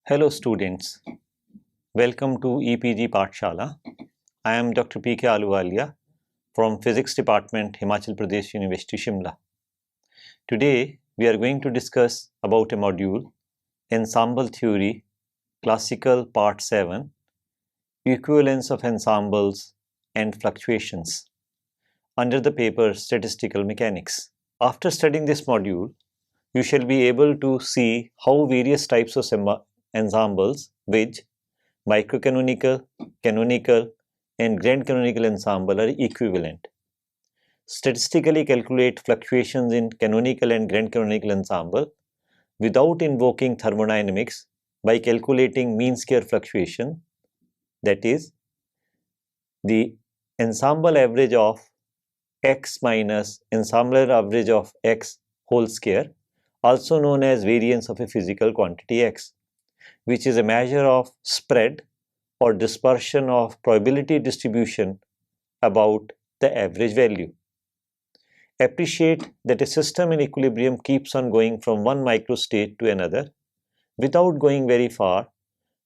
Hello students, welcome to EPG Pathshala. I am Dr. P.K. Aluwalia from Physics Department, Himachal Pradesh University, Shimla. Today we are going to discuss about a module, Ensemble Theory, Classical Part 7, Equivalence of Ensembles and Fluctuations, under the paper Statistical Mechanics. After studying this module, you shall be able to see how various types of ensembles, which microcanonical, canonical, and grand canonical ensemble are equivalent. Statistically calculate fluctuations in canonical and grand canonical ensemble without invoking thermodynamics by calculating mean square fluctuation, that is, the ensemble average of x minus ensemble average of x whole square, also known as variance of a physical quantity x, which is a measure of spread or dispersion of probability distribution about the average value. Appreciate that a system in equilibrium keeps on going from one microstate to another without going very far,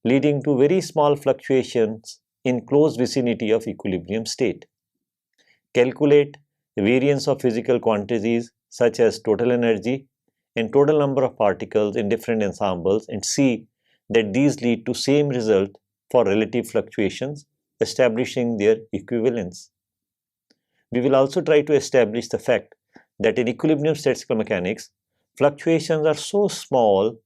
leading to very small fluctuations in close vicinity of equilibrium state. Calculate variance of physical quantities such as total energy and total number of particles in different ensembles and see that these lead to same result for relative fluctuations, establishing their equivalence. We will also try to establish the fact that in equilibrium statistical mechanics, fluctuations are so small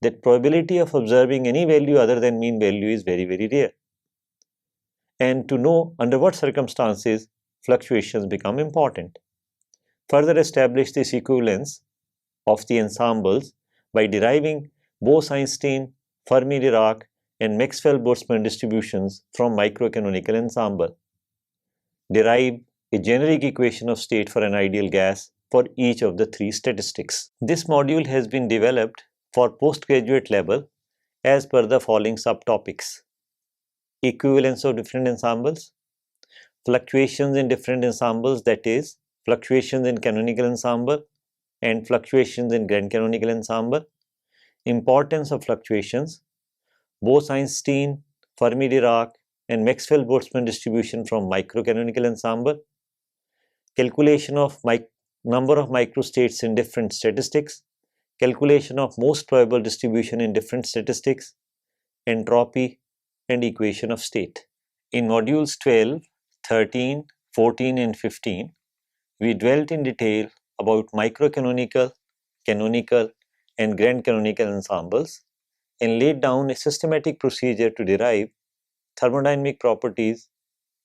that probability of observing any value other than mean value is very, very rare. And to know under what circumstances fluctuations become important. Further establish this equivalence of the ensembles by deriving Bose-Einstein, Fermi-Dirac, and Maxwell-Boltzmann distributions from microcanonical ensemble. Derive a generic equation of state for an ideal gas for each of the three statistics. This module has been developed for postgraduate level as per the following subtopics: equivalence of different ensembles, fluctuations in different ensembles, that is, fluctuations in canonical ensemble and fluctuations in grand canonical ensemble, importance of fluctuations, Bose-Einstein, Fermi-Dirac, and Maxwell-Boltzmann distribution from microcanonical ensemble, calculation of number of microstates in different statistics, calculation of most probable distribution in different statistics, entropy, and equation of state. In modules 12, 13, 14, and 15, we dwelt in detail about microcanonical, canonical, and grand canonical ensembles and laid down a systematic procedure to derive thermodynamic properties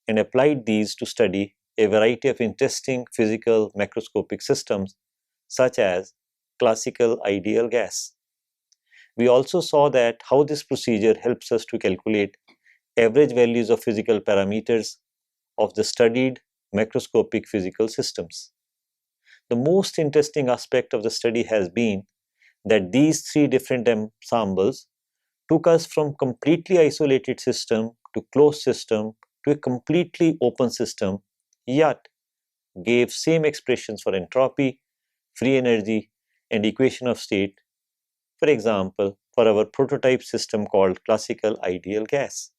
and applied these to study a variety of interesting physical macroscopic systems such as classical ideal gas. We also saw that how this procedure helps us to calculate average values of physical parameters of the studied macroscopic physical systems. The most interesting aspect of the study has been that these three different ensembles took us from completely isolated system to closed system to a completely open system, yet gave same expressions for entropy, free energy, and equation of state, for example, for our prototype system called classical ideal gas.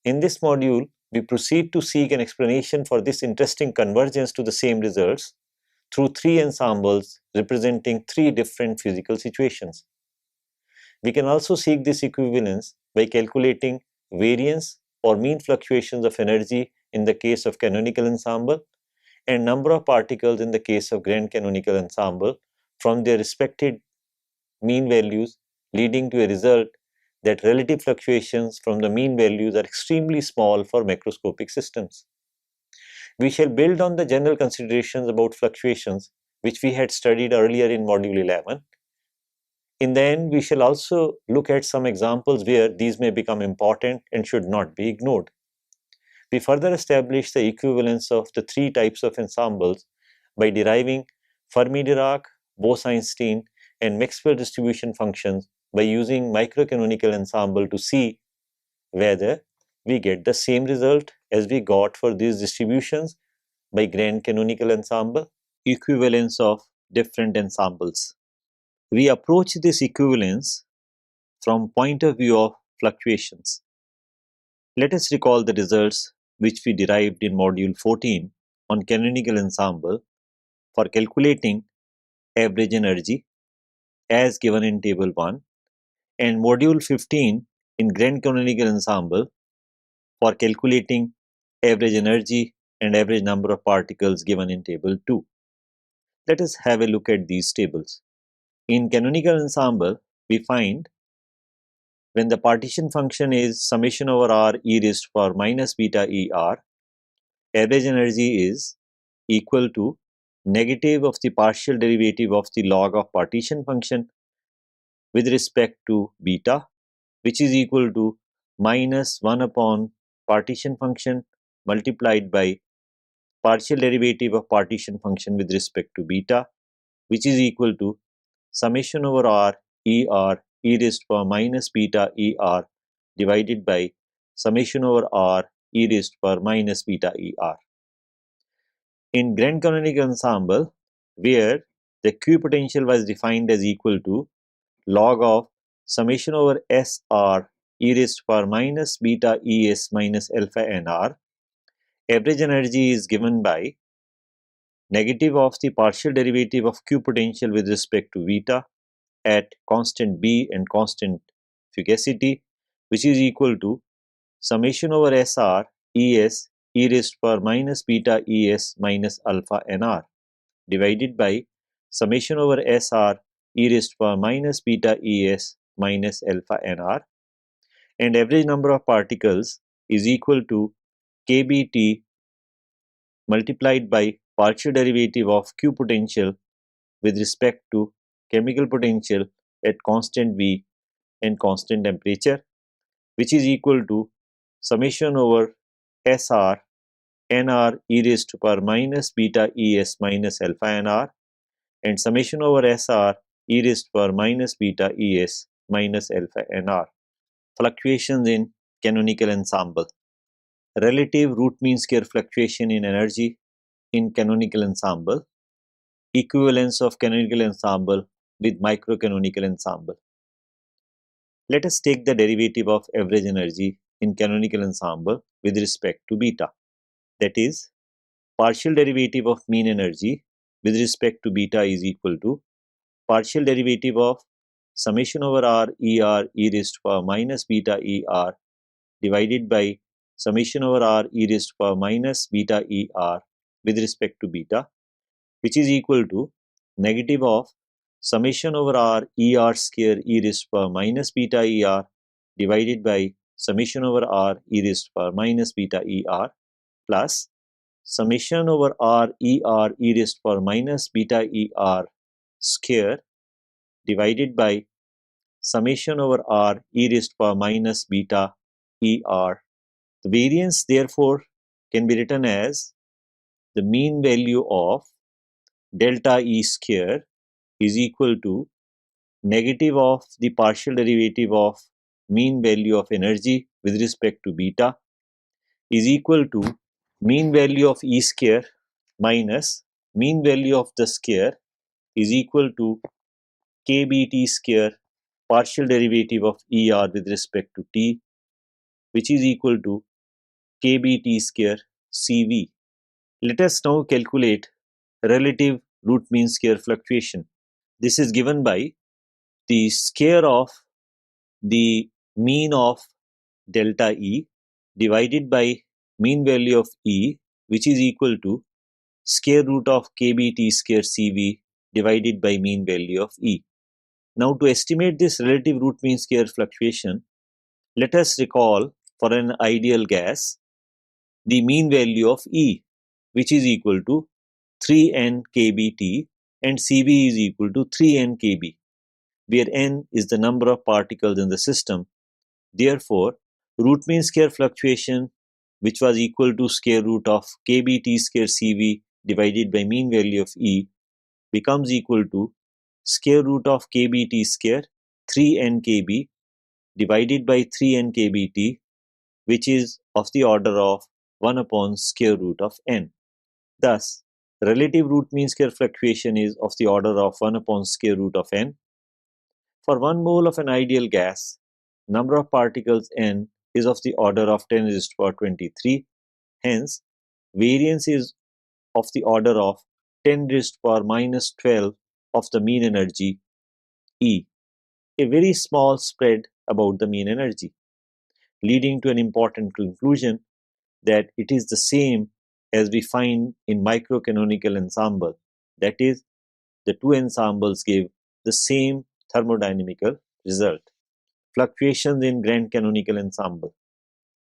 In this module, we proceed to seek an explanation for this interesting convergence to the same results through three ensembles representing three different physical situations. We can also seek this equivalence by calculating variance or mean fluctuations of energy in the case of canonical ensemble and number of particles in the case of grand canonical ensemble from their respective mean values, leading to a result that relative fluctuations from the mean values are extremely small for macroscopic systems. We shall build on the general considerations about fluctuations which we had studied earlier in module 11. In the end, we shall also look at some examples where these may become important and should not be ignored. We further establish the equivalence of the three types of ensembles by deriving Fermi-Dirac, Bose-Einstein, and Maxwell distribution functions by using microcanonical ensemble to see whether we get the same result as we got for these distributions by grand canonical ensemble. Equivalence of different ensembles. We approach this equivalence from point of view of fluctuations. Let us recall the results which we derived in module 14 on canonical ensemble for calculating average energy as given in table 1, and module 15 in grand canonical ensemble for calculating average energy and average number of particles given in table 2. Let us have a look at these tables. In canonical ensemble, we find when the partition function is summation over r e raised to power minus beta er, average energy is equal to negative of the partial derivative of the log of partition function with respect to beta, which is equal to minus 1 upon partition function multiplied by partial derivative of partition function with respect to beta, which is equal to summation over r e raised to power minus beta er divided by summation over r e raised to power minus beta er. In grand canonical ensemble, where the equipotential was defined as equal to log of summation over SR e raised to power minus beta ES minus alpha NR, average energy is given by negative of the partial derivative of equipotential with respect to beta at constant B and constant fugacity, which is equal to summation over SR ES e raised to power minus beta ES minus alpha NR divided by summation over SR e raised to power minus beta ES minus alpha NR, and average number of particles is equal to kBT multiplied by partial derivative of equipotential with respect to chemical potential at constant V and constant temperature, which is equal to summation over SR NR e raised to power minus beta ES minus alpha NR and summation over SR e raised to power minus beta ES minus alpha NR. Fluctuations in canonical ensemble. Relative root mean square fluctuation in energy in canonical ensemble. Equivalence of canonical ensemble with microcanonical ensemble. Let us take the derivative of average energy in canonical ensemble with respect to beta. That is, partial derivative of mean energy with respect to beta is equal to partial derivative of summation over r er e raised to power minus beta er divided by summation over r e raised to power minus beta er with respect to beta, which is equal to negative of summation over r er square e raised to power minus beta er divided by summation over r e raised to power minus beta er plus summation over r er e raised to power minus beta er square divided by summation over r e raised to power minus beta er. The variance therefore can be written as the mean value of delta E square is equal to negative of the partial derivative of mean value of energy with respect to beta is equal to mean value of E square minus mean value of the square is equal to kBT square partial derivative of ER with respect to T, which is equal to kBT square CV. Let us now calculate relative root mean square fluctuation. This is given by the square of the mean of delta E divided by mean value of E, which is equal to square root of kBT square CV divided by mean value of E. Now, to estimate this relative root mean square fluctuation, let us recall for an ideal gas the mean value of E, which is equal to 3n kBT and CV is equal to 3n kB, where n is the number of particles in the system. Therefore, root mean square fluctuation, which was equal to square root of kBT square CV divided by mean value of E, becomes equal to square root of kBT square 3n kB divided by 3n kBT, which is of the order of 1 upon square root of n. Thus, relative root mean square fluctuation is of the order of 1 upon square root of n. For 1 mole of an ideal gas, number of particles N is of the order of 10 raised to the power 23. Hence, variance is of the order of 10 raised to the power minus 12 of the mean energy E, a very small spread about the mean energy, leading to an important conclusion that it is the same as we find in microcanonical ensemble. That is, the two ensembles give the same thermodynamical result. Fluctuations in grand canonical ensemble.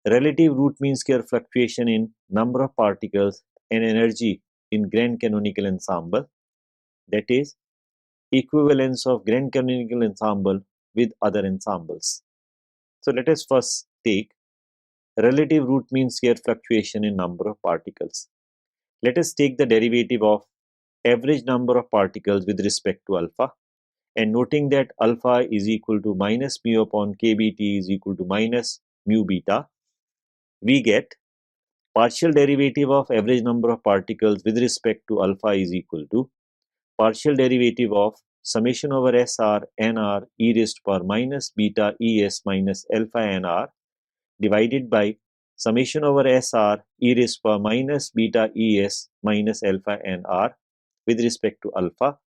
Relative root mean square fluctuation in number of particles and energy in grand canonical ensemble. That is, equivalence of grand canonical ensemble with other ensembles. So let us first take relative root mean square fluctuation in number of particles. Let us take the derivative of average number of particles with respect to alpha, and noting that alpha is equal to minus mu upon kBt is equal to minus mu beta, we get partial derivative of average number of particles with respect to alpha is equal to partial derivative of summation over SR NR e raised to power minus beta ES minus alpha NR divided by summation over SR e raised to power minus beta ES minus alpha NR with respect to alpha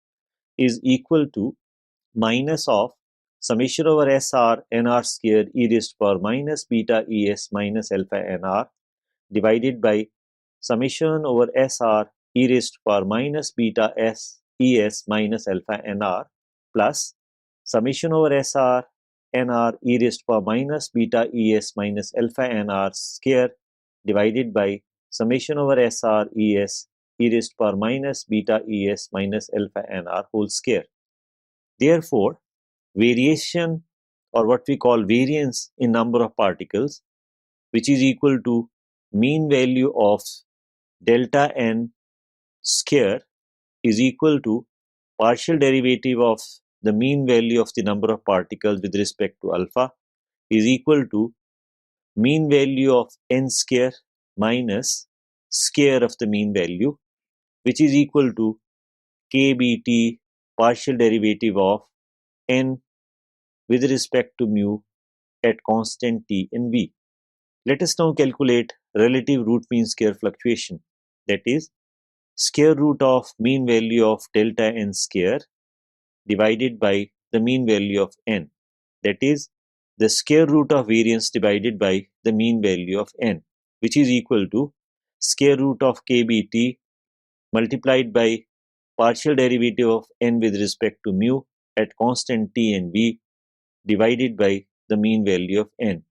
is equal to minus of summation over SR NR square e raised to power minus beta ES minus alpha NR divided by summation over SR e raised to power minus beta S ES minus alpha NR plus summation over SR NR e raised to power minus beta ES minus alpha NR square divided by summation over SR ES e raised to power minus beta ES minus alpha NR whole square. Therefore, variation, or what we call variance in number of particles, which is equal to mean value of delta n square, is equal to partial derivative of the mean value of the number of particles with respect to alpha is equal to mean value of n square minus square of the mean value, which is equal to kBt partial derivative of n with respect to mu at constant t and v. Let us now calculate relative root mean square fluctuation, that is, square root of mean value of delta n square divided by the mean value of n, that is, the square root of variance divided by the mean value of n, which is equal to square root of kBt multiplied by partial derivative of n with respect to mu at constant t and v divided by the mean value of n.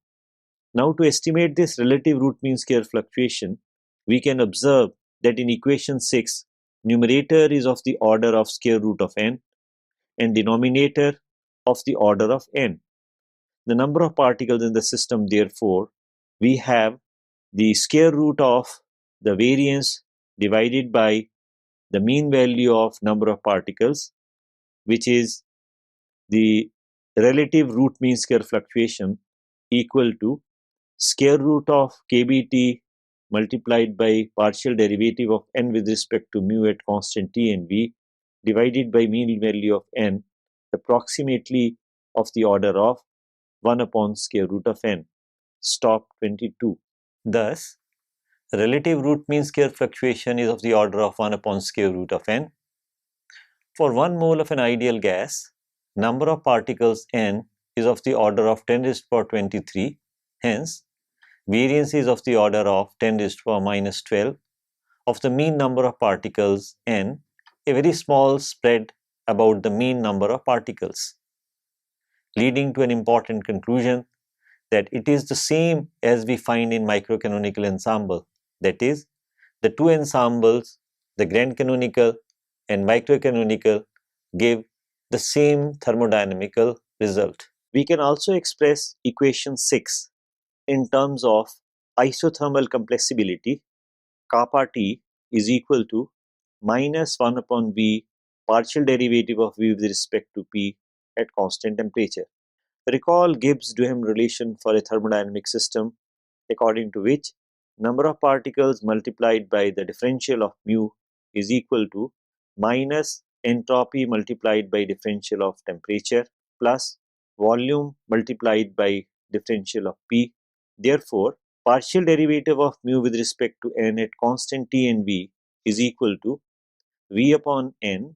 Now, to estimate this relative root mean square fluctuation, we can observe that in equation 6, numerator is of the order of square root of n and denominator of the order of n. The number of particles in the system, therefore, we have the square root of the variance divided by the mean value of number of particles, which is the relative root mean square fluctuation, equal to square root of kBt multiplied by partial derivative of n with respect to mu at constant t and v divided by mean value of n, approximately of the order of 1 upon square root of n. Stop 22. Thus, relative root mean square fluctuation is of the order of 1 upon square root of n. For 1 mole of an ideal gas, number of particles n is of the order of 10 raised to the power 23. Hence, variance is of the order of 10 raised to the power minus 12 of the mean number of particles n, a very small spread about the mean number of particles, leading to an important conclusion that it is the same as we find in microcanonical ensemble. That is, the two ensembles, the grand canonical and microcanonical, give the same thermodynamical result. We can also express equation 6 in terms of isothermal compressibility. Kappa T is equal to minus 1 upon V partial derivative of V with respect to P at constant temperature. Recall Gibbs-Duhem relation for a thermodynamic system, according to which number of particles multiplied by the differential of mu is equal to minus entropy multiplied by differential of temperature plus volume multiplied by differential of P. Therefore, partial derivative of mu with respect to n at constant T and V is equal to V upon n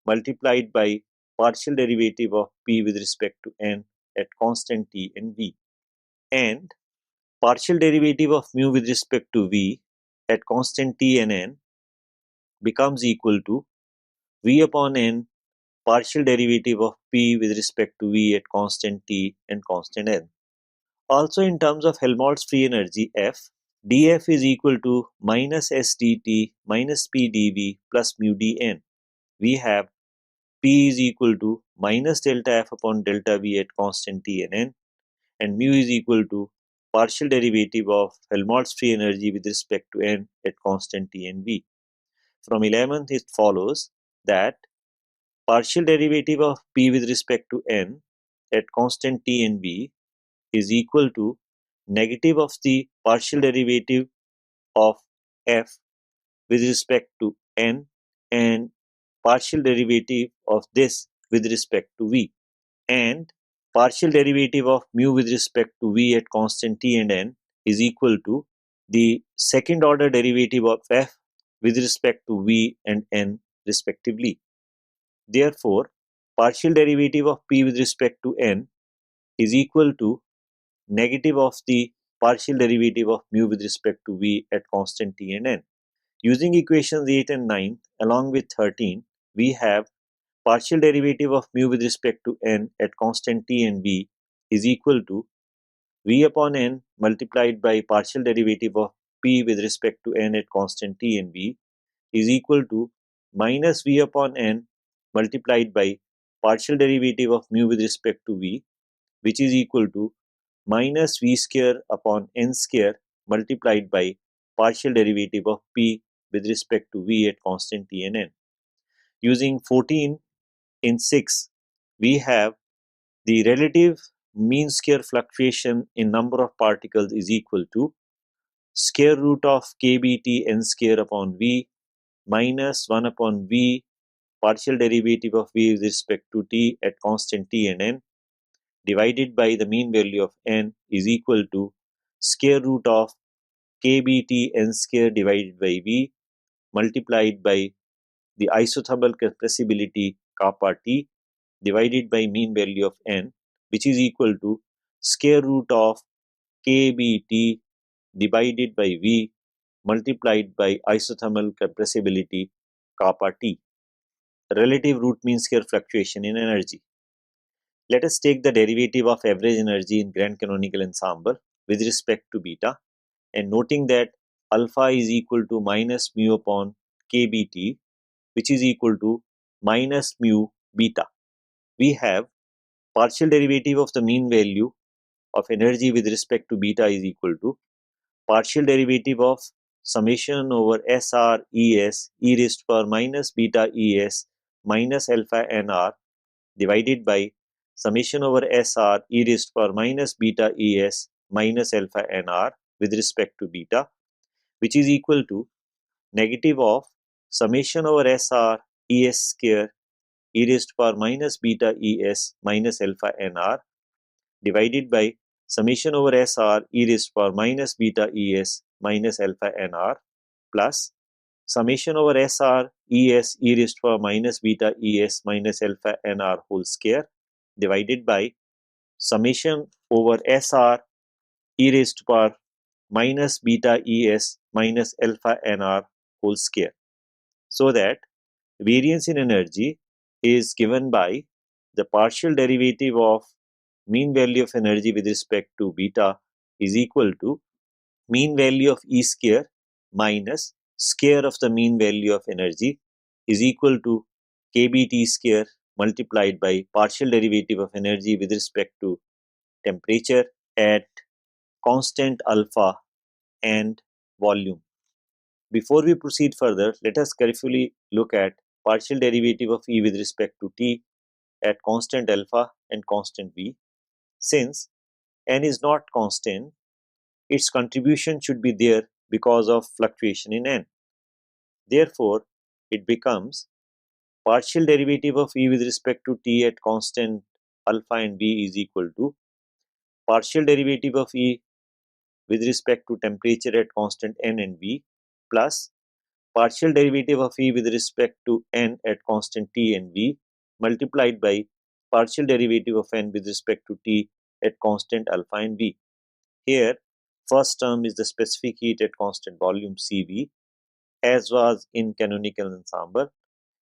multiplied by partial derivative of P with respect to n at constant T and V. And partial derivative of mu with respect to V at constant T and n becomes equal to V upon n partial derivative of P with respect to V at constant T and constant n. Also, in terms of Helmholtz free energy F, dF is equal to minus S dt minus P dV plus mu dn. We have P is equal to minus delta F upon delta V at constant T and n, and mu is equal to partial derivative of Helmholtz free energy with respect to n at constant T and V. From 11th, it follows that partial derivative of P with respect to n at constant T and V is equal to negative of the partial derivative of F with respect to n and partial derivative of this with respect to V, and partial derivative of mu with respect to V at constant T and n is equal to the second order derivative of F with respect to V and n respectively. Therefore, partial derivative of P with respect to n is equal to negative of the partial derivative of mu with respect to V at constant T and n. Using equations 8 and 9 along with 13, we have partial derivative of mu with respect to n at constant T and V is equal to V upon n multiplied by partial derivative of P with respect to n at constant T and V is equal to minus V upon n multiplied by partial derivative of mu with respect to V, which is equal to minus V square upon n square multiplied by partial derivative of P with respect to V at constant T and n. Using 14 in 6, we have the relative mean square fluctuation in number of particles is equal to square root of kBt n square upon V minus 1 upon V partial derivative of V with respect to T at constant T and n divided by the mean value of n is equal to square root of kBt n square divided by V multiplied by the isothermal compressibility kappa T divided by mean value of n, which is equal to square root of kBt divided by V multiplied by isothermal compressibility kappa T, relative root mean square fluctuation in energy. Let us take the derivative of average energy in grand canonical ensemble with respect to beta, and noting that alpha is equal to minus mu upon kBt, which is equal to minus mu beta. We have partial derivative of the mean value of energy with respect to beta is equal to partial derivative of summation over SR ES e raised to power minus beta ES minus alpha NR divided by summation over SR e raised to power minus beta ES minus alpha NR with respect to beta, which is equal to negative of summation over SR ES square e raised to power minus beta ES minus alpha NR divided by summation over SR e raised to power minus beta ES minus alpha NR plus summation over SR ES e raised to power minus beta ES minus alpha NR whole square divided by summation over SR e raised to power minus beta ES minus alpha NR whole square. So that variance in energy is given by the partial derivative of mean value of energy with respect to beta is equal to mean value of E square minus square of the mean value of energy is equal to kBt square multiplied by partial derivative of energy with respect to temperature at constant alpha and volume. Before we proceed further, let us carefully look at partial derivative of E with respect to T at constant alpha and constant V. Since n is not constant, its contribution should be there because of fluctuation in n. Therefore, it becomes partial derivative of E with respect to T at constant alpha and V is equal to partial derivative of E with respect to temperature at constant N and V plus partial derivative of E with respect to N at constant T and V multiplied by partial derivative of N with respect to T at constant alpha and V. Here, first term is the specific heat at constant volume CV, as was in canonical ensemble,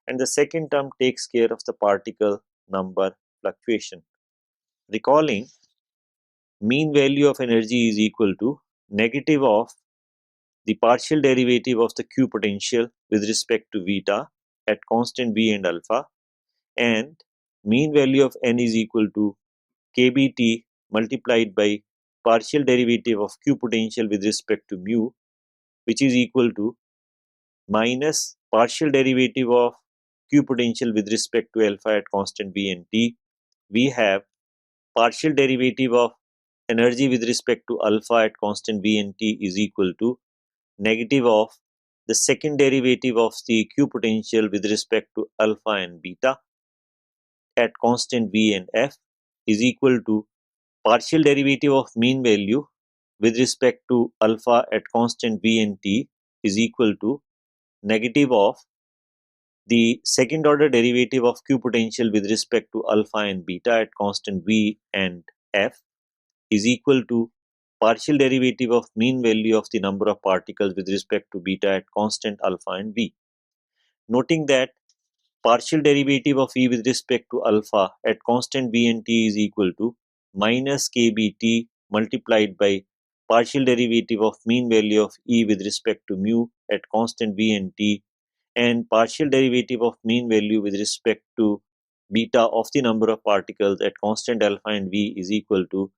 and the second term takes care of the particle number fluctuation. Recalling, mean value of energy is equal to negative of the partial derivative of the Q potential with respect to beta at constant V and alpha, and mean value of N is equal to kBT multiplied by partial derivative of Q potential with respect to mu, which is equal to minus partial derivative of Q potential with respect to alpha at constant V and T. We have partial derivative of energy with respect to alpha at constant V and T is equal to negative of the second derivative of the Q potential with respect to alpha and beta at constant V and F is equal to partial derivative of mean value with respect to alpha at constant V and T is equal to negative of the second order derivative of Q potential with respect to alpha and beta at constant V and F is equal to partial derivative of mean value of the number of particles with respect to beta at constant alpha and V. Noting that partial derivative of E with respect to alpha at constant V and T is equal to minus kBT multiplied by partial derivative of mean value of E with respect to mu at constant V and T, and partial derivative of mean value with respect to beta of the number of particles at constant alpha and V is equal to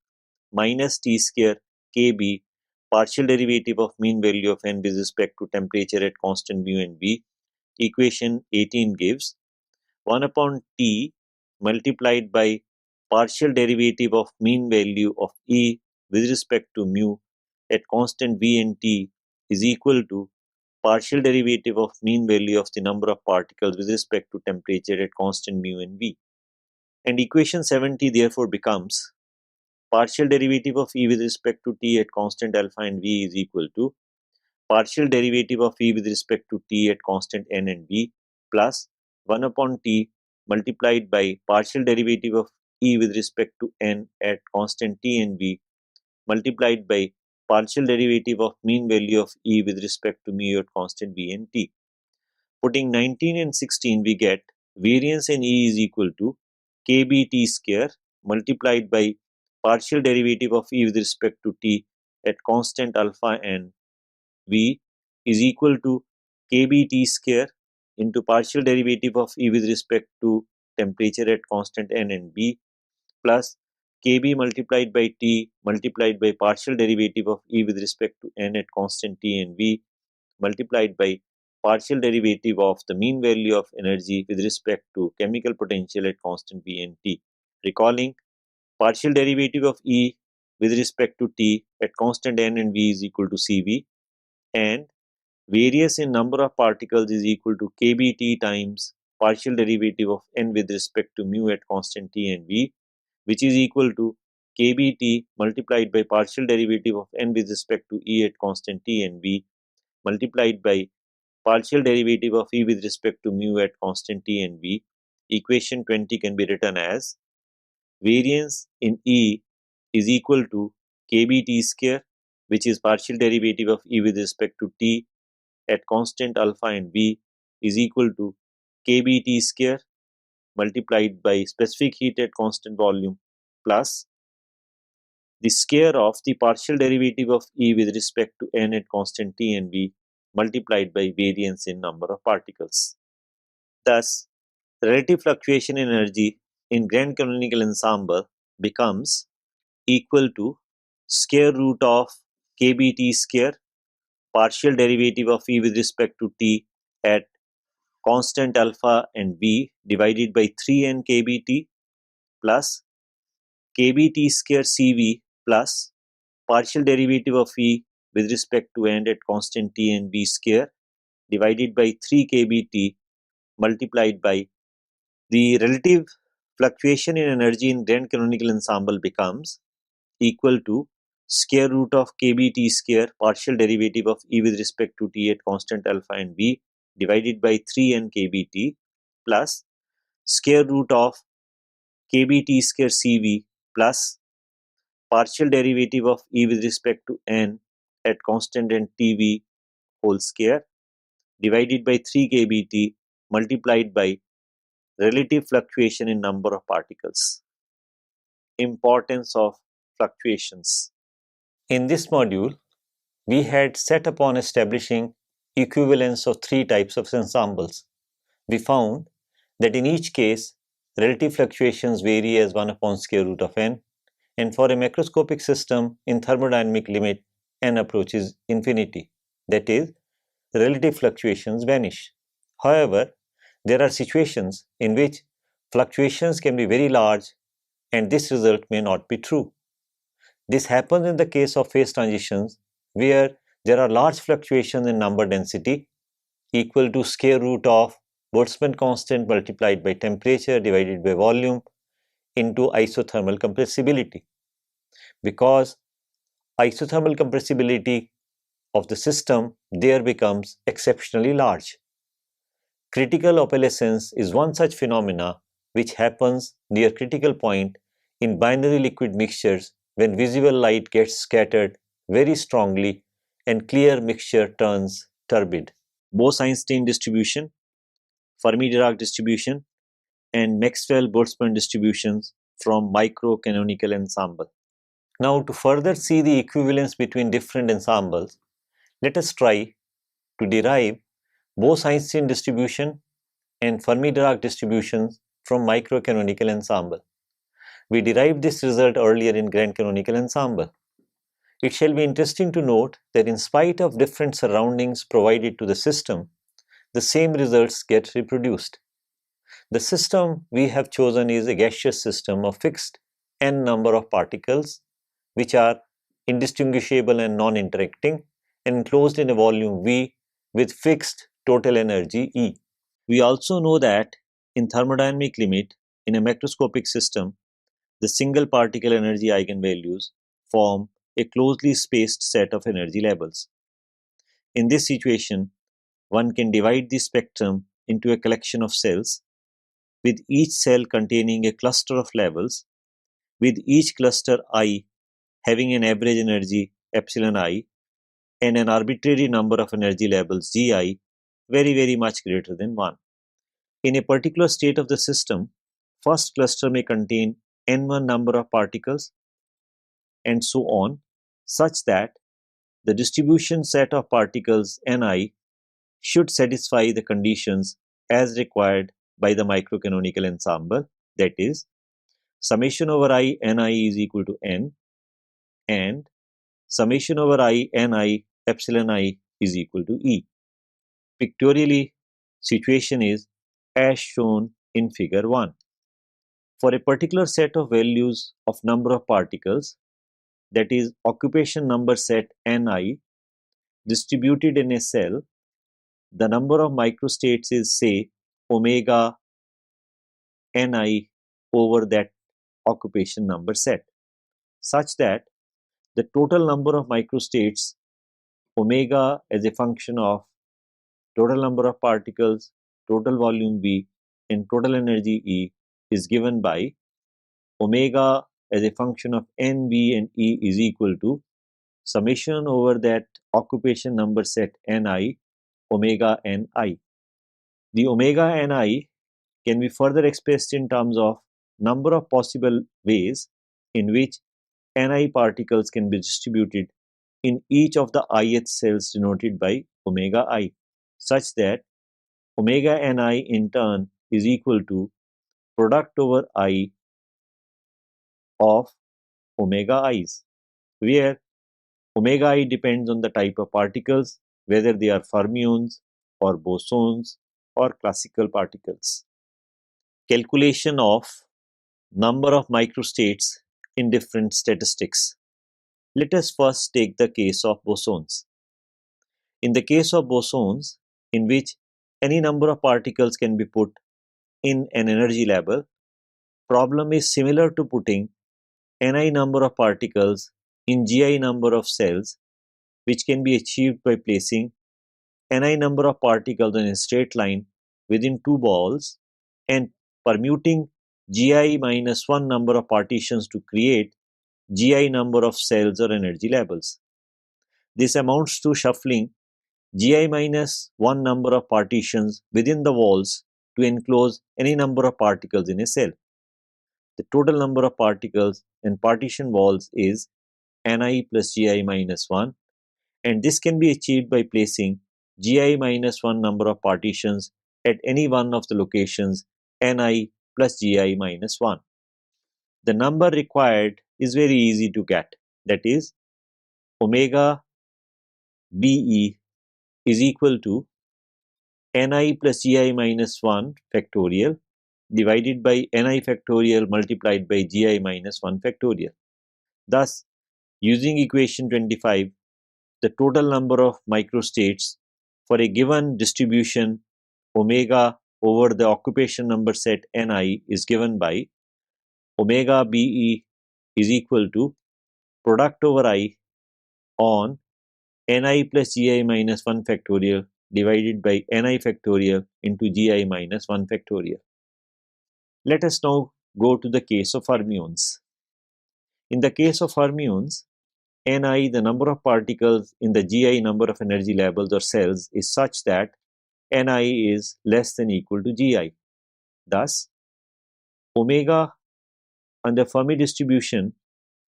minus T square kB partial derivative of mean value of N with respect to temperature at constant mu and V. Equation 18 gives 1 upon T multiplied by partial derivative of mean value of E with respect to mu at constant V and T is equal to partial derivative of mean value of the number of particles with respect to temperature at constant mu and V. And equation 70 therefore becomes partial derivative of E with respect to T at constant alpha and V is equal to partial derivative of E with respect to T at constant N and V plus 1 upon T multiplied by partial derivative of E with respect to N at constant T and V multiplied by partial derivative of mean value of E with respect to mu at constant V and T. Putting 19 and 16, we get variance in E is equal to kBT square multiplied by partial derivative of E with respect to T at constant alpha and V is equal to kBT square into partial derivative of E with respect to temperature at constant N and B plus kB multiplied by T multiplied by partial derivative of E with respect to N at constant T and V multiplied by partial derivative of the mean value of energy with respect to chemical potential at constant V and T. Recalling, partial derivative of E with respect to T at constant N and V is equal to CV, and variance in number of particles is equal to kBT times partial derivative of N with respect to mu at constant T and V, which is equal to kBT multiplied by partial derivative of N with respect to E at constant T and V multiplied by partial derivative of E with respect to mu at constant T and V. Equation 20 can be written as variance in E is equal to kBT square, which is partial derivative of E with respect to T at constant alpha and V is equal to kBT square multiplied by specific heat at constant volume plus the square of the partial derivative of E with respect to N at constant T and V multiplied by variance in number of particles. Thus, relative fluctuation in energy in grand canonical ensemble becomes equal to square root of kBT square partial derivative of E with respect to T at constant alpha and V divided by 3n kBT plus kBT square CV plus partial derivative of E with respect to N at constant T and V square divided by 3 kBT multiplied by the relative fluctuation in energy in grand canonical ensemble becomes equal to square root of kBt square partial derivative of E with respect to t at constant alpha and v divided by 3n kBt plus square root of kBt square Cv plus partial derivative of E with respect to n at constant and Tv whole square divided by 3 kBt multiplied by relative fluctuation in number of particles. Importance of fluctuations. In this module, we had set upon establishing equivalence of three types of ensembles. We found that in each case, relative fluctuations vary as 1 upon square root of n, and for a macroscopic system in thermodynamic limit n approaches infinity, that is, relative fluctuations vanish. However, there are situations in which fluctuations can be very large and this result may not be true. This happens in the case of phase transitions where there are large fluctuations in number density equal to square root of Boltzmann constant multiplied by temperature divided by volume into isothermal compressibility. Because isothermal compressibility of the system there becomes exceptionally large. Critical opalescence is one such phenomena which happens near critical point in binary liquid mixtures when visible light gets scattered very strongly and clear mixture turns turbid. Bose-Einstein distribution, Fermi-Dirac distribution, and Maxwell-Boltzmann distributions from microcanonical ensemble. Now, to further see the equivalence between different ensembles, let us try to derive Bose-Einstein distribution and Fermi-Dirac distributions from microcanonical ensemble. We derived this result earlier in grand canonical ensemble. It shall be interesting to note that in spite of different surroundings provided to the system, the same results get reproduced. The system we have chosen is a gaseous system of fixed n number of particles which are indistinguishable and non-interacting and enclosed in a volume V with fixed total energy E. We also know that in thermodynamic limit in a macroscopic system, the single particle energy eigenvalues form a closely spaced set of energy levels. In this situation, one can divide the spectrum into a collection of cells, with each cell containing a cluster of levels, with each cluster I having an average energy epsilon I and an arbitrary number of energy levels Gi very much greater than 1. In a particular state of the system, first cluster may contain n1 number of particles and so on, such that the distribution set of particles Ni should satisfy the conditions as required by the microcanonical ensemble, that is, summation over I Ni is equal to n and summation over I Ni epsilon I is equal to E. Pictorially, situation is as shown in figure 1. For a particular set of values of number of particles, that is occupation number set Ni, distributed in a cell, the number of microstates is say omega Ni over that occupation number set, such that the total number of microstates omega as a function of total number of particles, total volume V and total energy E is given by omega as a function of n, V and E is equal to summation over that occupation number set Ni omega Ni. The omega Ni can be further expressed in terms of number of possible ways in which Ni particles can be distributed in each of the ith cells denoted by omega I, such that omega Ni in turn is equal to product over I of omega i's, where omega I depends on the type of particles, whether they are fermions or bosons or classical particles. Calculation of number of microstates in different statistics. Let us first take the case of bosons. In the case of bosons, in which any number of particles can be put in an energy level, problem is similar to putting Ni number of particles in Gi number of cells, which can be achieved by placing Ni number of particles in a straight line within two balls and permuting Gi minus 1 number of partitions to create Gi number of cells or energy levels. This amounts to shuffling Gi minus 1 number of partitions within the walls to enclose any number of particles in a cell. The total number of particles in partition walls is Ni plus Gi minus 1, and this can be achieved by placing Gi minus 1 number of partitions at any one of the locations Ni plus Gi minus 1. The number required is very easy to get, that is omega Be is equal to Ni plus Gi minus 1 factorial divided by Ni factorial multiplied by Gi minus 1 factorial. Thus, using equation 25, the total number of microstates for a given distribution omega over the occupation number set Ni is given by omega Be is equal to product over I on Ni plus Gi minus 1 factorial divided by Ni factorial into Gi minus 1 factorial. Let us now go to the case of fermions. In the case of fermions, Ni, the number of particles in the Gi number of energy levels or cells, is such that Ni is less than equal to Gi. Thus, omega under Fermi distribution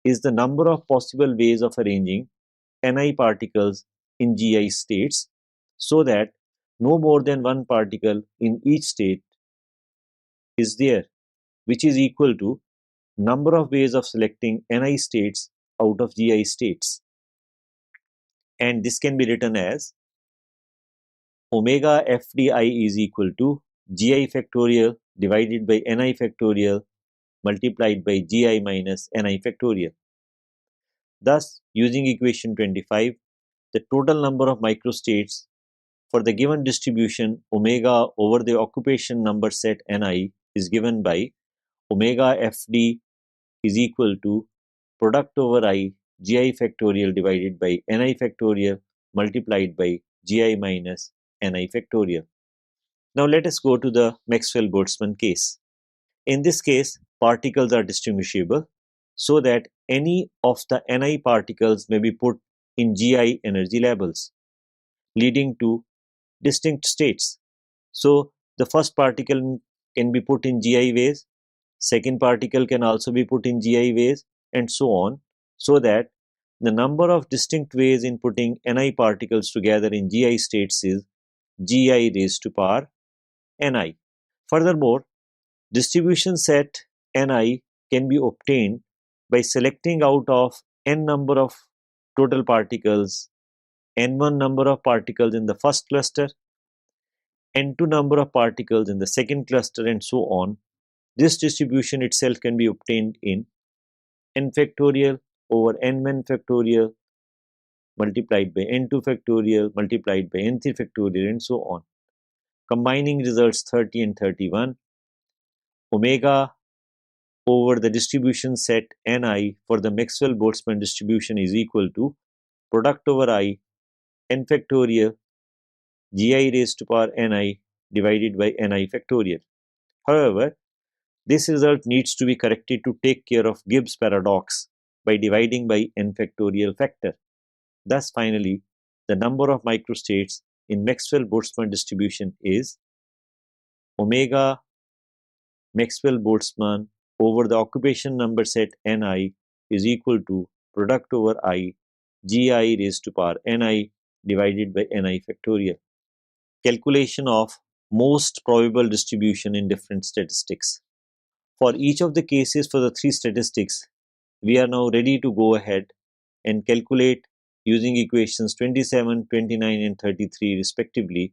is the number of possible ways of arranging Ni particles in Gi states so that no more than one particle in each state is there, which is equal to number of ways of selecting Ni states out of Gi states. And this can be written as omega Fdi is equal to Gi factorial divided by Ni factorial multiplied by Gi minus Ni factorial. Thus, using equation 25, the total number of microstates for the given distribution omega over the occupation number set Ni is given by omega Fd is equal to product over I Gi factorial divided by Ni factorial multiplied by Gi minus Ni factorial. Now let us go to the Maxwell-Boltzmann case. In this case, particles are distinguishable so that any of the Ni particles may be put in Gi energy levels, leading to distinct states. So the first particle can be put in Gi ways, second particle can also be put in Gi ways, and so on, so that the number of distinct ways in putting Ni particles together in Gi states is Gi raised to power Ni. Furthermore, distribution set Ni can be obtained by selecting out of n number of total particles, n1 number of particles in the first cluster, n2 number of particles in the second cluster, and so on. This distribution itself can be obtained in n factorial over n1 factorial multiplied by n2 factorial multiplied by n3 factorial, and so on. Combining results 30 and 31, omega over the distribution set Ni for the Maxwell-Boltzmann distribution is equal to product over I n factorial Gi raised to power Ni divided by Ni factorial. However, this result needs to be corrected to take care of Gibbs paradox by dividing by n factorial factor. Thus, finally, the number of microstates in Maxwell-Boltzmann distribution is omega Maxwell-Boltzmann over the occupation number set Ni is equal to product over I Gi raised to power Ni divided by Ni factorial. Calculation of most probable distribution in different statistics. For each of the cases for the three statistics, we are now ready to go ahead and calculate using equations 27, 29 and 33 respectively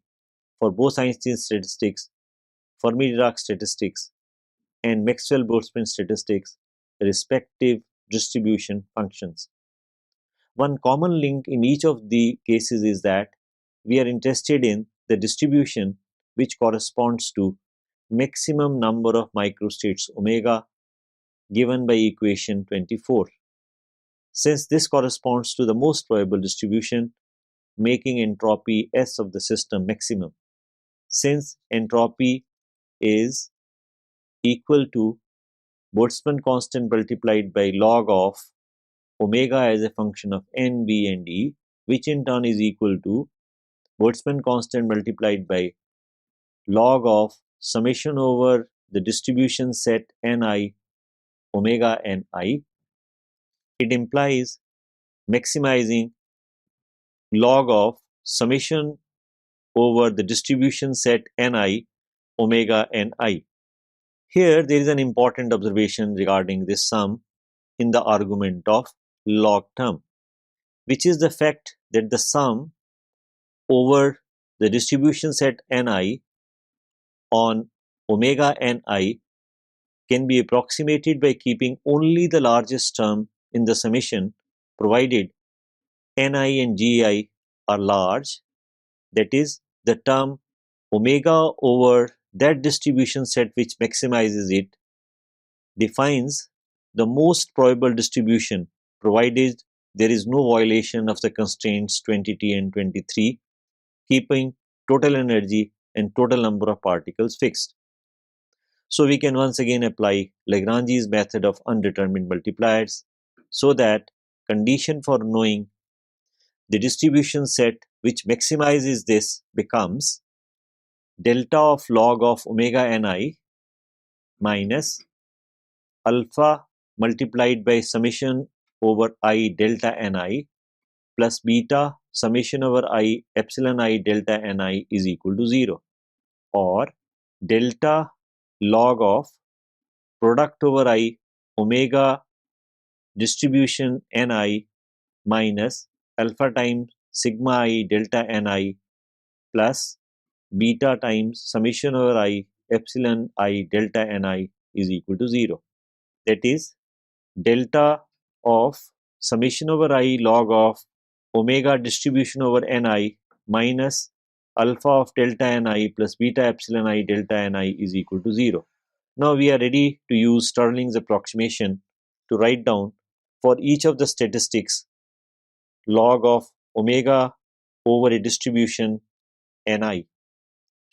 for Bose-Einstein statistics, Fermi-Dirac statistics and Maxwell-Boltzmann statistics respective distribution functions. One common link in each of the cases is that we are interested in the distribution which corresponds to maximum number of microstates omega given by equation 24. Since this corresponds to the most probable distribution, making entropy S of the system maximum. Since entropy is equal to Boltzmann constant multiplied by log of omega as a function of n, b and e, which in turn is equal to Boltzmann constant multiplied by log of summation over the distribution set ni omega ni. It implies maximizing log of summation over the distribution set ni omega ni. Here there is an important observation regarding this sum in the argument of log term, which is the fact that the sum over the distribution set ni on omega ni can be approximated by keeping only the largest term in the summation, provided ni and gi are large, that is, the term omega over that distribution set which maximizes it defines the most probable distribution, provided there is no violation of the constraints 20T and 23, keeping total energy and total number of particles fixed. So we can once again apply Lagrange's method of undetermined multipliers, so that condition for knowing the distribution set which maximizes this becomes delta of log of omega ni minus alpha multiplied by summation over I delta ni plus beta summation over I epsilon I delta ni is equal to 0, or delta log of product over I omega distribution ni minus alpha times sigma I delta ni plus beta times summation over I epsilon I delta ni is equal to 0. That is, delta of summation over I log of omega distribution over ni minus alpha of delta ni plus beta epsilon I delta ni is equal to 0. Now we are ready to use Stirling's approximation to write down for each of the statistics log of omega over a distribution ni.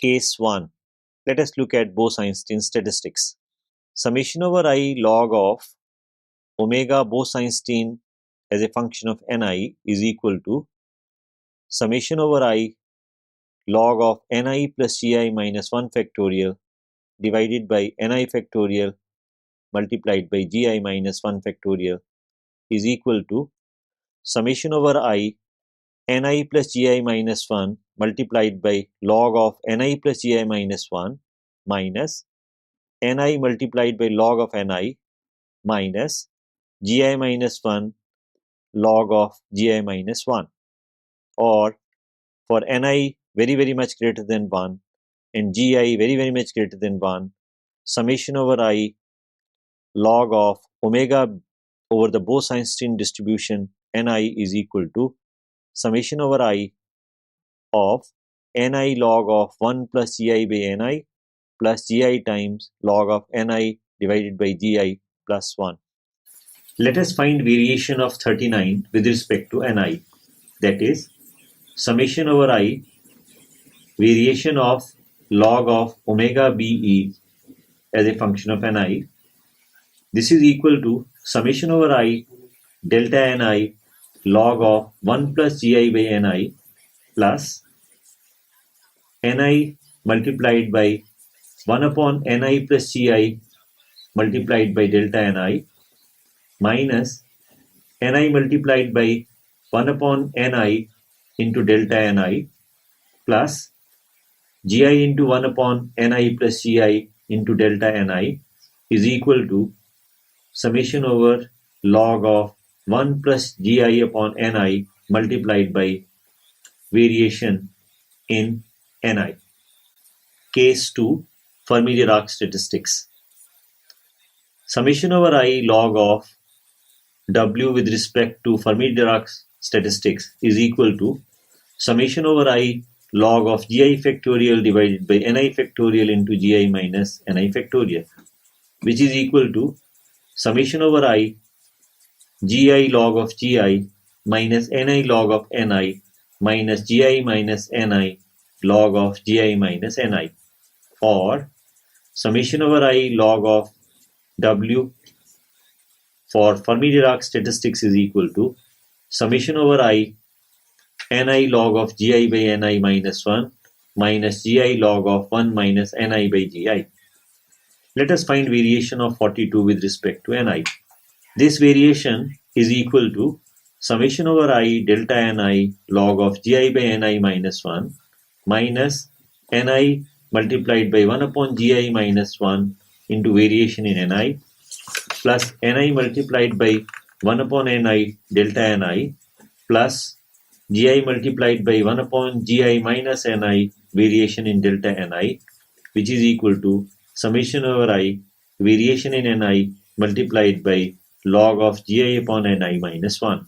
Case 1. Let us look at Bose-Einstein statistics. Summation over I log of omega Bose-Einstein as a function of ni is equal to summation over I log of ni plus gi minus 1 factorial divided by ni factorial multiplied by gi minus 1 factorial is equal to summation over I ni plus gi minus 1 multiplied by log of ni plus gi minus 1 minus ni multiplied by log of ni minus gi minus 1 log of gi minus 1, or for ni very much greater than 1 and gi very much greater than 1, summation over I log of omega over the Bose-Einstein distribution ni is equal to summation over I of ni log of 1 plus gi by ni plus gi times log of ni divided by gi plus 1. Let us find variation of 39 with respect to ni, that is, summation over I variation of log of omega be as a function of ni. This is equal to summation over I delta ni log of 1 plus gi by ni plus ni multiplied by 1 upon ni plus gi multiplied by delta ni minus ni multiplied by 1 upon ni into delta ni plus gi into 1 upon ni plus gi into delta ni is equal to summation over log of 1 plus gi upon ni multiplied by variation in ni. Case 2. Fermi-Dirac statistics. Summation over I log of W with respect to Fermi-Dirac statistics is equal to summation over I log of gi factorial divided by ni factorial into gi minus ni factorial, which is equal to summation over I gi log of gi minus ni log of ni minus gi minus ni log of gi minus ni, or summation over I log of W for Fermi-Dirac statistics is equal to summation over I ni log of gi by ni minus 1 minus gi log of 1 minus ni by gi. Let us find variation of 42 with respect to ni. This variation is equal to summation over I delta ni log of gi by ni minus 1 minus ni multiplied by 1 upon gi minus 1 into variation in ni plus ni multiplied by 1 upon ni delta ni plus gi multiplied by 1 upon gi minus ni variation in delta ni, which is equal to summation over I variation in ni multiplied by log of gi upon ni minus 1.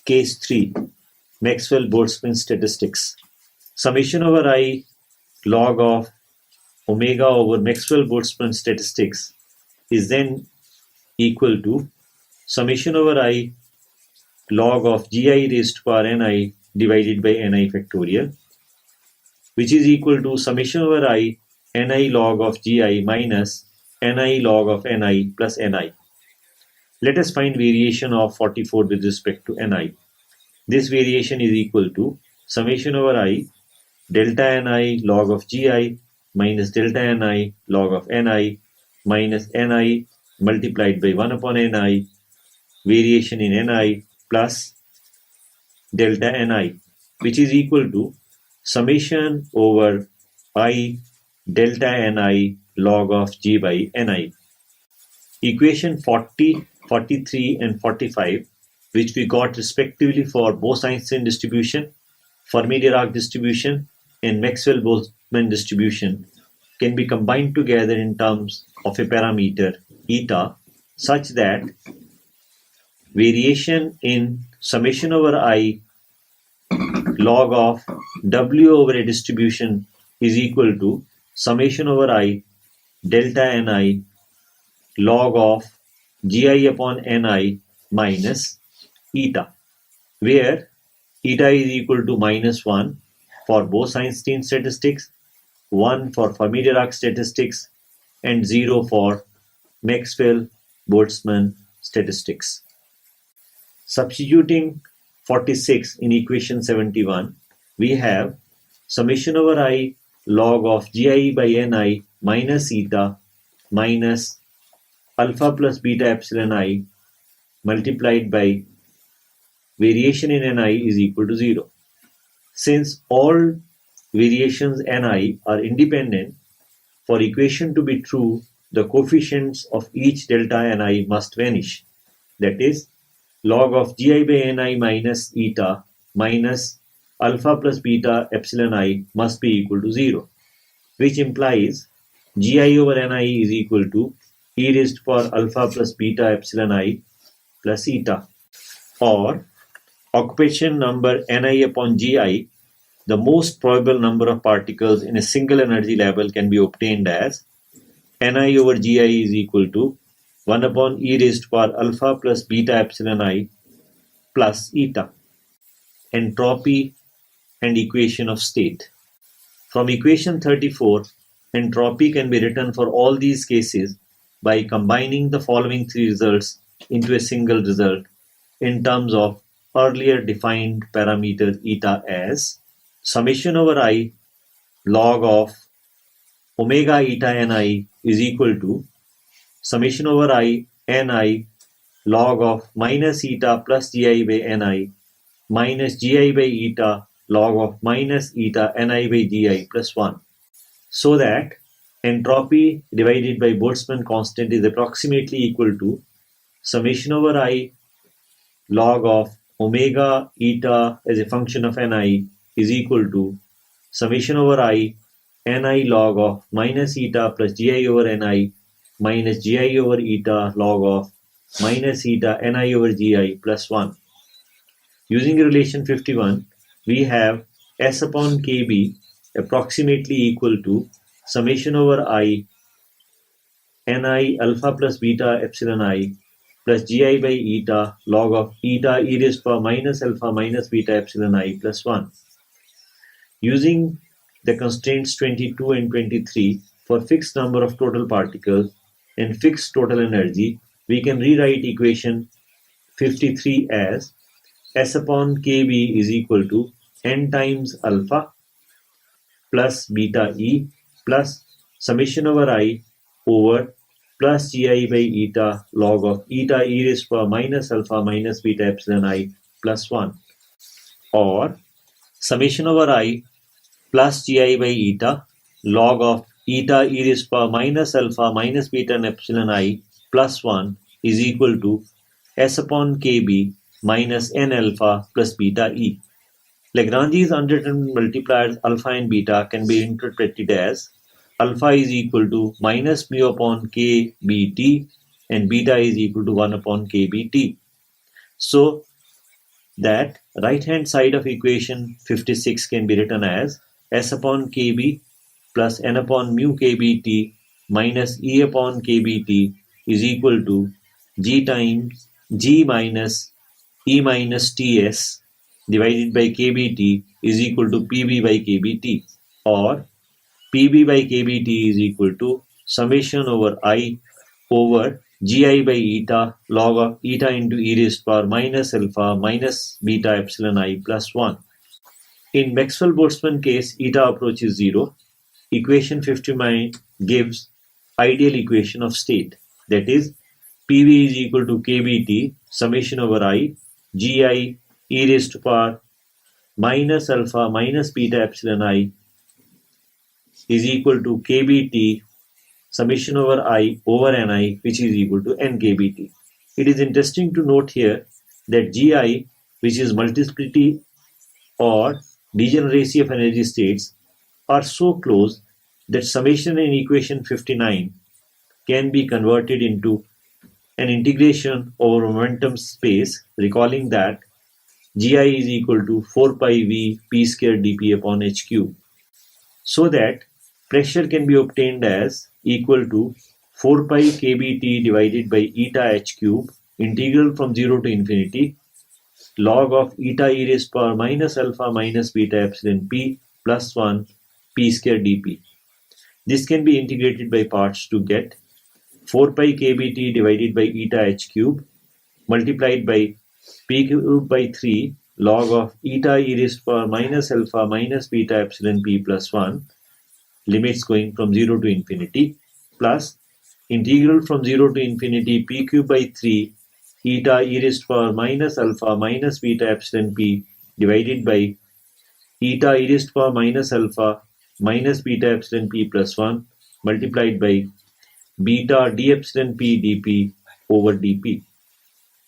Case 3. Maxwell-Boltzmann statistics. Summation over I log of omega over Maxwell-Boltzmann statistics is then equal to summation over I log of gi raised to power ni divided by ni factorial, which is equal to summation over I ni log of gi minus ni log of ni plus ni. Let us find variation of 44 with respect to ni. This variation is equal to summation over I delta ni log of gi minus delta ni log of ni minus ni multiplied by 1 upon ni variation in ni plus delta ni, which is equal to summation over I delta ni log of g by ni. Equation 40, 43 and 45, which we got respectively for Bose-Einstein distribution, Fermi-Dirac distribution and Maxwell-Boltzmann distribution, can be combined together in terms of a parameter eta such that variation in summation over I log of W over a distribution is equal to summation over I delta ni log of gi upon ni minus eta, where eta is equal to minus 1 for Bose-Einstein statistics, 1 for Fermi-Dirac statistics, and 0 for Maxwell-Boltzmann statistics. Substituting 46 in equation 71, we have summation over I log of gi by ni minus eta minus alpha plus beta epsilon I multiplied by variation in ni is equal to 0. Since all variations ni are independent, for equation to be true, the coefficients of each delta ni must vanish. That is, log of gi by ni minus eta minus alpha plus beta epsilon I must be equal to 0, which implies gi over ni is equal to e raised to power alpha plus beta epsilon I plus eta, or occupation number ni upon gi, the most probable number of particles in a single energy level can be obtained as ni over gi is equal to 1 upon e raised to power alpha plus beta epsilon I plus eta. Entropy and equation of state. From equation 34, entropy can be written for all these cases by combining the following three results into a single result in terms of earlier defined parameter eta as summation over I log of omega eta ni is equal to summation over I ni log of minus eta plus gi by ni minus gi by eta log of minus eta ni by gi plus 1, so that entropy divided by Boltzmann constant is approximately equal to summation over I log of omega eta as a function of ni is equal to summation over I ni log of minus eta plus gi over ni minus gi over eta log of minus eta ni over gi plus 1. Using relation 51, we have S upon kb approximately equal to summation over I ni alpha plus beta epsilon I plus gi by eta log of eta e raised to power minus alpha minus beta epsilon I plus 1. Using the constraints 22 and 23 for fixed number of total particles and fixed total energy, we can rewrite equation 53 as S upon Kb is equal to n times alpha plus beta E plus summation over I over plus gi by eta log of eta e raised to power minus alpha minus beta epsilon I plus 1, or summation over I plus gi by eta log of eta e raised to power minus alpha minus beta and epsilon I plus 1 is equal to S upon Kb minus n alpha plus beta E. Lagrange's undetermined multipliers alpha and beta can be interpreted as alpha is equal to minus mu upon kbt and beta is equal to 1 upon kbt. So that right hand side of equation 56 can be written as S upon kb plus n upon mu kbt minus E upon kbt is equal to g times g minus E minus Ts divided by kbt is equal to pb by kbt, or pb by kbt is equal to summation over I over gi by eta log of eta into e raised to power minus alpha minus beta epsilon I plus 1. In Maxwell-Boltzmann case, eta approaches 0. Equation 59 gives ideal equation of state, that is pv is equal to kbt summation over I gi e raised to power minus alpha minus beta epsilon I is equal to kbt summation over I over ni, which is equal to n kbt. It is interesting to note here that gi, which is multiplicity or degeneracy of energy states, are so close that summation in equation 59 can be converted into an integration over momentum space, recalling that gi is equal to 4 pi v p square dp upon h cube, so that pressure can be obtained as equal to 4 pi kbt divided by eta h cube integral from 0 to infinity log of eta e raised to power minus alpha minus beta epsilon p plus 1 p square dp. This can be integrated by parts to get 4 pi kbt divided by eta h cube multiplied by p cube by 3 log of eta e raised to power minus alpha minus beta epsilon p plus 1 limits going from 0 to infinity plus integral from 0 to infinity p cube by 3 eta e raised to power minus alpha minus beta epsilon p divided by eta e raised to power minus alpha minus beta epsilon p plus 1 multiplied by beta d epsilon p dp over dp.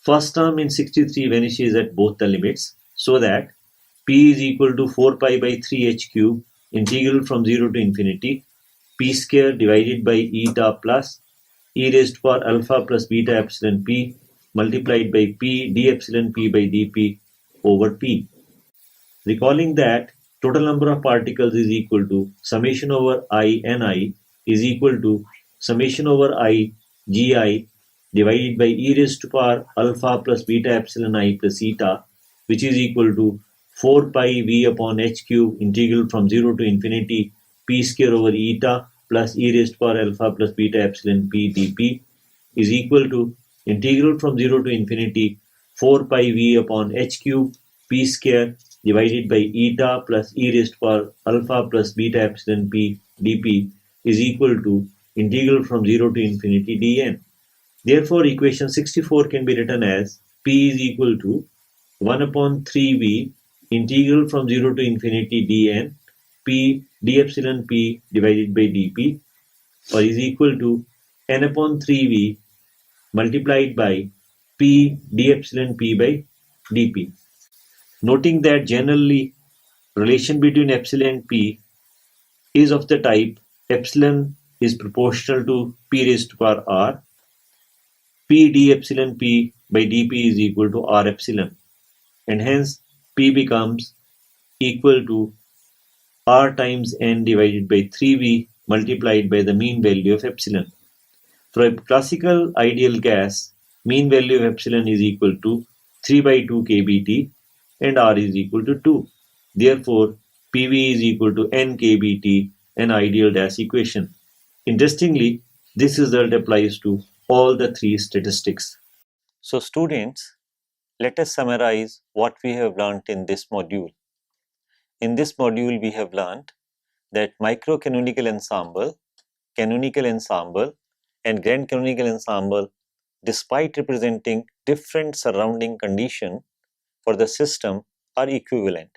First term in 63 vanishes at both the limits, so that p is equal to 4 pi by 3 h cube integral from 0 to infinity p square divided by eta plus e raised to power alpha plus beta epsilon p multiplied by p d epsilon p by dp over p. Recalling that total number of particles is equal to summation over I ni is equal to summation over I gi divided by e raised to power alpha plus beta epsilon I plus eta, which is equal to 4 pi v upon h cube integral from 0 to infinity p square over eta plus e raised to power alpha plus beta epsilon p dp is equal to integral from 0 to infinity 4 pi v upon h cube p square divided by eta plus e raised to power alpha plus beta epsilon p dp is equal to integral from 0 to infinity dn. Therefore, equation 64 can be written as p is equal to 1 upon 3v integral from 0 to infinity dn p d epsilon p divided by dp, or is equal to n upon 3v multiplied by p d epsilon p by dp. Noting that generally relation between epsilon and p is of the type epsilon is proportional to p raised to power r, p d epsilon p by dp is equal to r epsilon, and hence p becomes equal to r times n divided by 3v multiplied by the mean value of epsilon. For a classical ideal gas, mean value of epsilon is equal to 3 by 2 kBt and R is equal to 2. Therefore, PV is equal to n kBt, an ideal gas equation. Interestingly, this result applies to all the three statistics. So students, let us summarize what we have learnt in this module. In this module, we have learnt that microcanonical ensemble, canonical ensemble, and grand canonical ensemble, despite representing different surrounding conditions for the system, are equivalent.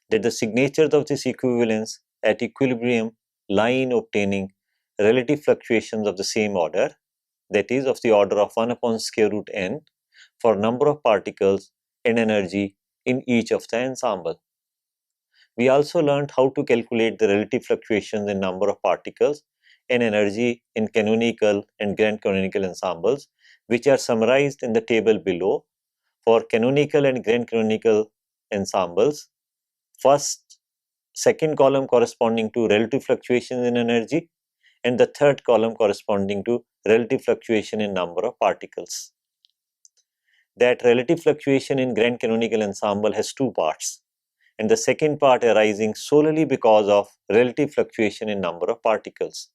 That the signatures of this equivalence at equilibrium lie in obtaining relative fluctuations of the same order, that is, of the order of 1 upon square root n, for number of particles and energy in each of the ensemble. We also learned how to calculate the relative fluctuations in number of particles and energy in canonical and grand canonical ensembles, which are summarized in the table below. For canonical and grand canonical ensembles, second column corresponding to relative fluctuations in energy, and the third column corresponding to relative fluctuation in number of particles. That relative fluctuation in grand canonical ensemble has two parts, and the second part arising solely because of relative fluctuation in number of particles.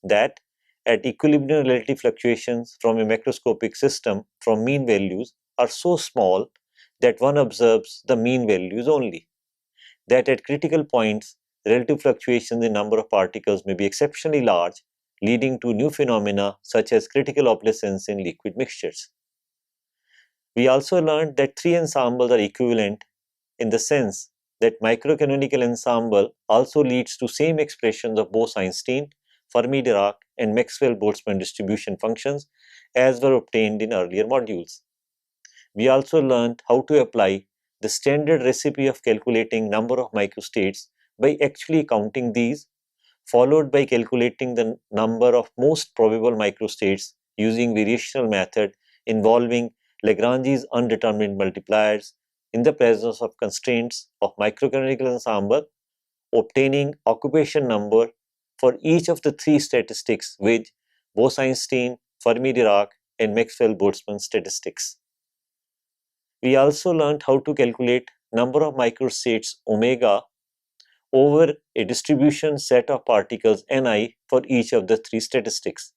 That at equilibrium, relative fluctuations from a macroscopic system from mean values are so small that one observes the mean values only. That at critical points, relative fluctuations in number of particles may be exceptionally large, leading to new phenomena such as critical opalescence in liquid mixtures. We also learned that three ensembles are equivalent in the sense that microcanonical ensemble also leads to same expressions of Bose-Einstein, Fermi-Dirac, and Maxwell-Boltzmann distribution functions as were obtained in earlier modules. We also learned how to apply the standard recipe of calculating number of microstates by actually counting these, followed by calculating the number of most probable microstates using variational method involving Lagrange's undetermined multipliers in the presence of constraints of microcanonical ensemble, obtaining occupation number for each of the three statistics with Bose-Einstein, Fermi-Dirac, and Maxwell-Boltzmann statistics. We also learned how to calculate number of microstates omega over a distribution set of particles Ni for each of the three statistics.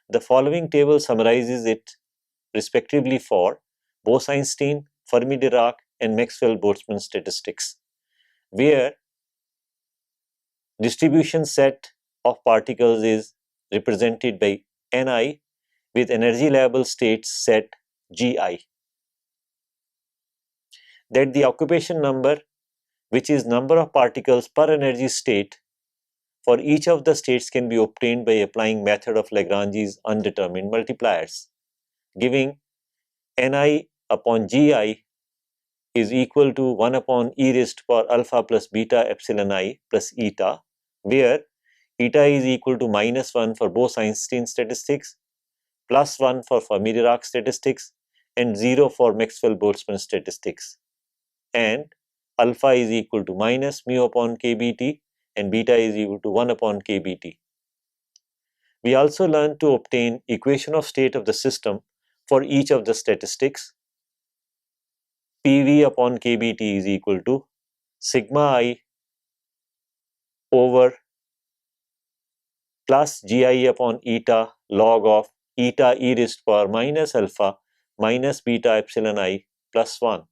The following table summarizes it respectively for Bose-Einstein, Fermi-Dirac, and Maxwell-Boltzmann statistics, where distribution set of particles is represented by Ni with energy level states set Gi. That the occupation number, which is number of particles per energy state for each of the states, can be obtained by applying method of Lagrange's undetermined multipliers, giving Ni upon Gi is equal to 1 upon e raised to power alpha plus beta epsilon I plus eta, where eta is equal to -1 for Bose-Einstein statistics, +1 for Fermi-Dirac statistics, and 0 for Maxwell-Boltzmann statistics, and alpha is equal to minus mu upon kBt and beta is equal to 1 upon kBt. We also learned to obtain equation of state of the system for each of the statistics. PV upon kBt is equal to sigma I over plus Gi upon eta log of eta e raised to power minus alpha minus beta epsilon I plus 1.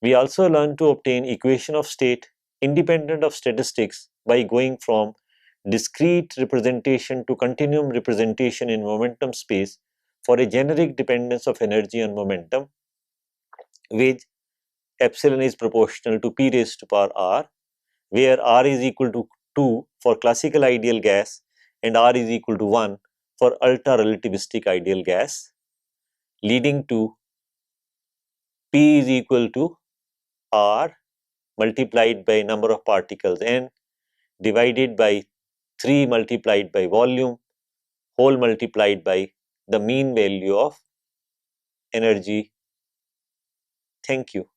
We also learned to obtain equation of state independent of statistics by going from discrete representation to continuum representation in momentum space for a generic dependence of energy on momentum, with epsilon is proportional to p raised to power r, where r is equal to 2 for classical ideal gas and r is equal to 1 for ultra relativistic ideal gas, leading to p is equal to r multiplied by number of particles n divided by 3 multiplied by volume whole multiplied by the mean value of energy. Thank you.